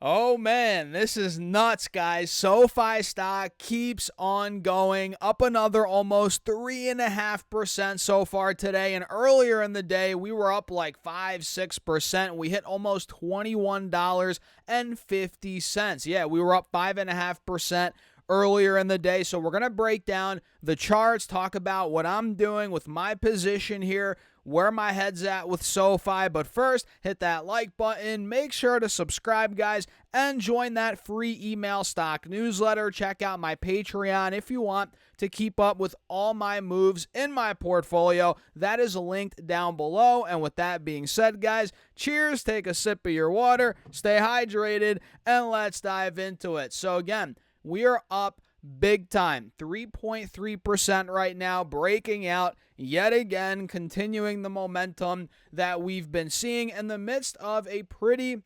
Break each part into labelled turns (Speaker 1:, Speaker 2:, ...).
Speaker 1: Oh man, this is nuts, guys. SoFi stock keeps on going up another almost 3.5% so far today. And earlier in the day, we were up like 5-6%. We hit almost $21.50. Yeah, we were up 5.5% earlier in the day. So we're going to break down the charts, talk about what I'm doing with my position here, where my head's at with SoFi. But first, hit that like button. Make sure to subscribe, guys, and join that free email stock newsletter. Check out my Patreon if you want to keep up with all my moves in my portfolio. That is linked down below. And with that being said, guys, cheers, take a sip of your water, stay hydrated, and let's dive into it. So again, we are up big time, 3.3% right now, breaking out yet again, continuing the momentum that we've been seeing in the midst of a pretty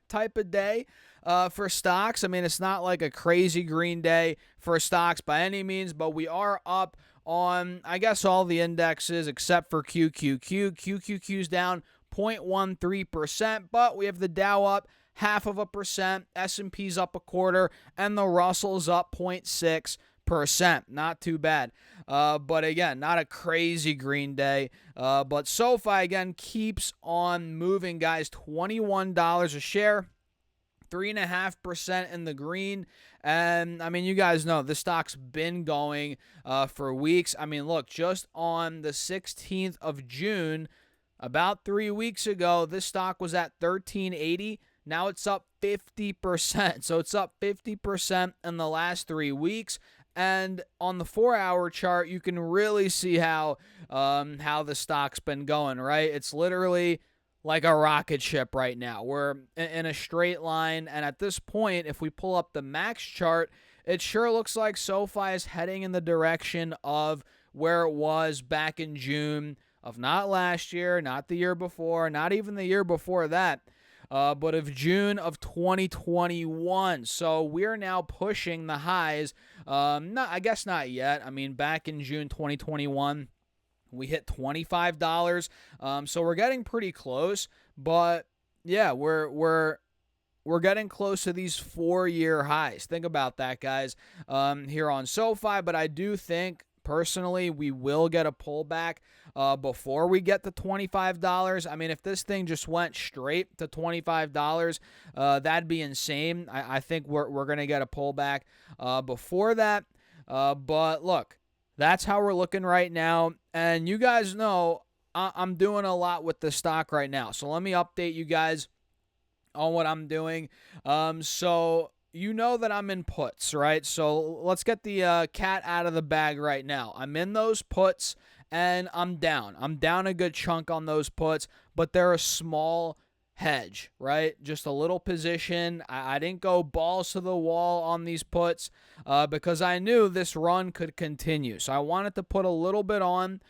Speaker 1: type of day for stocks. I mean, it's not like a crazy green day for stocks by any means, but we are up on, I guess, all the indexes except for QQQ. QQQ's down 0.13%, but we have the Dow up 0.5%, S&P's up 0.25%, and the Russell's up 0.6%. Not too bad. But again, not a crazy green day. But SoFi, again, keeps on moving, guys. $21 a share. 3.5% in the green. And I mean, you guys know this stock's been going for weeks. I mean, look, just on the 16th of June, about 3 weeks ago, this stock was at $13.80. Now it's up 50%. So it's up 50% in the last 3 weeks. And on the 4-hour chart, you can really see how the stock's been going, right? It's literally like a rocket ship right now. We're in a straight line. And at this point, if we pull up the max chart, it sure looks like SoFi is heading in the direction of where it was back in June of not last year, not the year before, not even the year before that. But of June of 2021. So we're now pushing the highs. I guess not yet. I mean, back in June 2021, we hit $25. So we're getting pretty close. But yeah, we're getting close to these 4-year highs. Think about that, guys, here on SoFi. But I do think, personally, we will get a pullback before we get to $25. I mean, if this thing just went straight to $25, that'd be insane. I think we're going to get a pullback before that. But look, that's how we're looking right now. And you guys know I'm doing a lot with the stock right now. So let me update you guys on what I'm doing. So you know that I'm in puts, right? So let's get the cat out of the bag right now. I'm in those puts, and I'm down. I'm down a good chunk on those puts, but they're a small hedge, right? Just a little position. I didn't go balls to the wall on these puts because I knew this run could continue. So I wanted to put a little bit on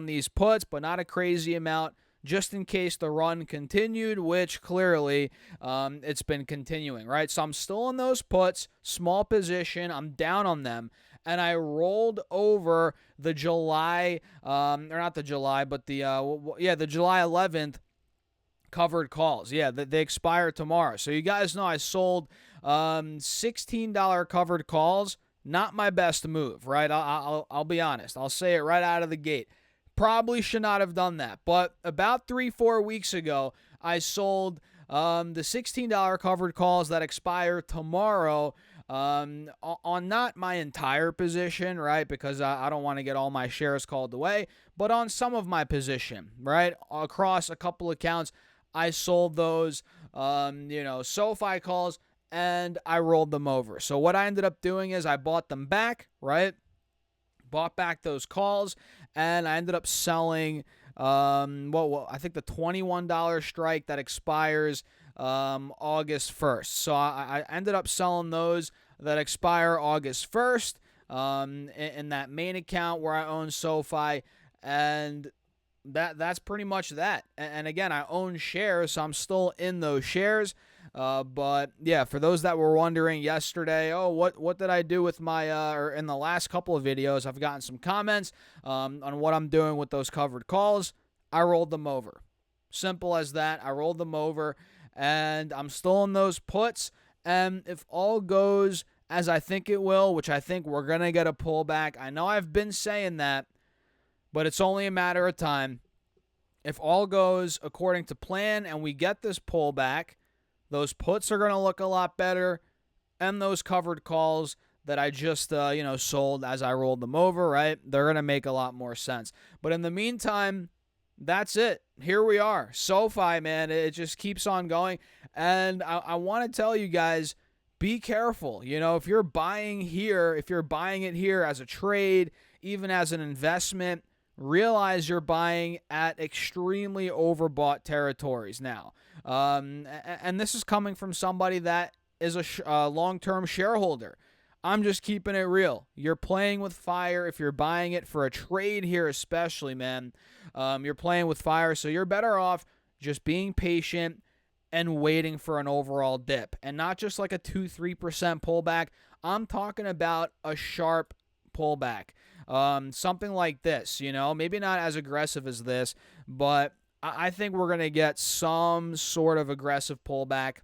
Speaker 1: these puts, but not a crazy amount, just in case the run continued, which clearly it's been continuing, right? So I'm still in those puts, small position. I'm down on them. And I rolled over the July, or not the July, but the July 11th covered calls. Yeah, they expire tomorrow. So you guys know I sold $16 covered calls. Not my best move, right? I'll be honest. I'll say it right out of the gate. Probably should not have done that. But about 3-4 weeks ago, I sold the $16 covered calls that expire tomorrow on not my entire position, right? Because I don't want to get all my shares called away, but on some of my position, right? Across a couple accounts, I sold those, SoFi calls, and I rolled them over. So what I ended up doing is I bought them back, right? Bought back those calls, and I ended up selling, I think the $21 strike that expires August 1st. So I ended up selling those that expire August 1st in that main account where I own SoFi, and that's pretty much that. And again, I own shares, so I'm still in those shares. But yeah, for those that were wondering yesterday, what did I do with my, or in the last couple of videos, I've gotten some comments on what I'm doing with those covered calls. I rolled them over. Simple as that. I rolled them over. and I'm still in those puts. And if all goes as I think it will, which I think we're going to get a pullback. I know I've been saying that, but it's only a matter of time. If all goes according to plan and we get this pullback, those puts are going to look a lot better, and those covered calls that I just sold as I rolled them over, right? They're going to make a lot more sense. But in the meantime, that's it. Here we are. Sofi, man, it just keeps on going. And I want to tell you guys, be careful. If you're buying here, if you're buying it here as a trade, even as an investment, realize you're buying at extremely overbought territories now. And this is coming from somebody that is a long-term shareholder. I'm just keeping it real. You're playing with fire if you're buying it for a trade here, especially, man. You're playing with fire, so you're better off just being patient and waiting for an overall dip. And not just like a 2-3% pullback. I'm talking about a sharp pullback. Something like this, maybe not as aggressive as this, but I think we're going to get some sort of aggressive pullback.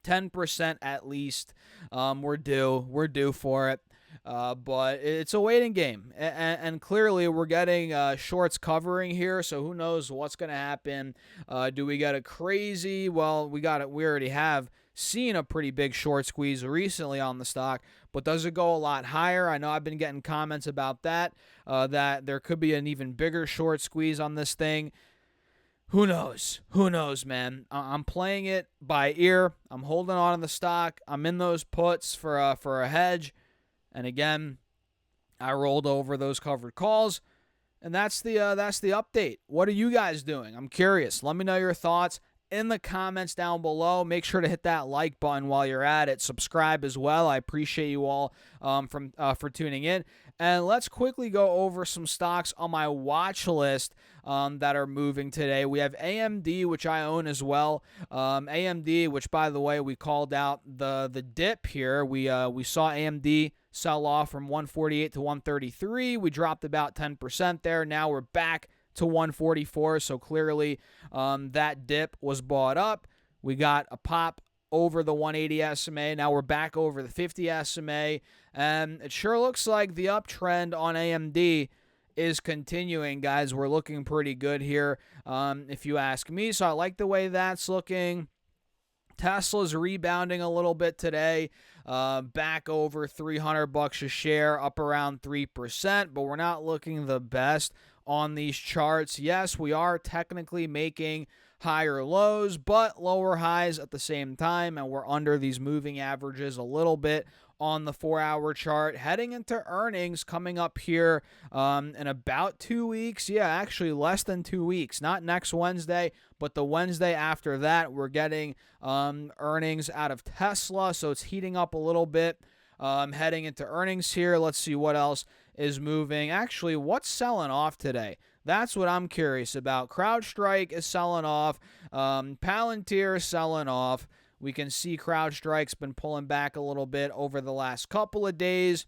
Speaker 1: 10% at least. We're due for it. But it's a waiting game, and clearly we're getting shorts covering here. So who knows what's going to happen? Do we get a crazy? Well, we already have seen a pretty big short squeeze recently on the stock, but does it go a lot higher? I know I've been getting comments about that there could be an even bigger short squeeze on this thing. Who knows? Who knows, man? I'm playing it by ear. I'm holding on to the stock. I'm in those puts for a hedge. And again, I rolled over those covered calls. And that's the update. What are you guys doing? I'm curious. Let me know your thoughts in the comments down below. Make sure to hit that like button while you're at it. Subscribe as well. I appreciate you all for tuning in. And let's quickly go over some stocks on my watch list that are moving today. We have AMD, which I own as well. AMD, which by the way, we called out the dip here. We saw AMD sell off from 148 to 133. We dropped about 10% there. Now we're back to 144. So clearly that dip was bought up. We got a pop over the 180 SMA. Now we're back over the 50 SMA. And it sure looks like the uptrend on AMD is continuing, guys. We're looking pretty good here, if you ask me. So I like the way that's looking. Tesla's rebounding a little bit today, back over $300 a share, up around 3%, but we're not looking the best on these charts. Yes, we are technically making higher lows, but lower highs at the same time, and we're under these moving averages a little bit on the 4-hour chart. Heading into earnings coming up here in about 2 weeks. Yeah, actually less than 2 weeks. Not next Wednesday, but the Wednesday after that, we're getting earnings out of Tesla, so it's heating up a little bit heading into earnings here. Let's see what else is moving. Actually, what's selling off today? That's what I'm curious about. CrowdStrike is selling off. Palantir is selling off. We can see CrowdStrike's been pulling back a little bit over the last couple of days.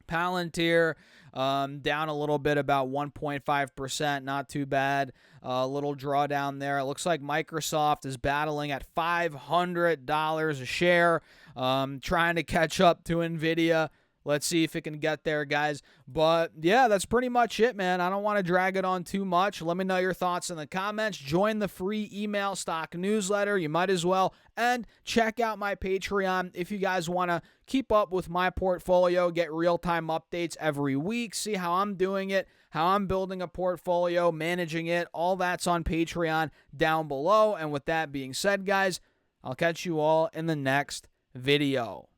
Speaker 1: Palantir down a little bit, about 1.5%. Not too bad. A little drawdown there. It looks like Microsoft is battling at $500 a share, trying to catch up to NVIDIA. Let's see if it can get there, guys. But, yeah, that's pretty much it, man. I don't want to drag it on too much. Let me know your thoughts in the comments. Join the free email stock newsletter. You might as well. And check out my Patreon if you guys want to keep up with my portfolio, get real-time updates every week, see how I'm doing it, how I'm building a portfolio, managing it. All that's on Patreon down below. And with that being said, guys, I'll catch you all in the next video.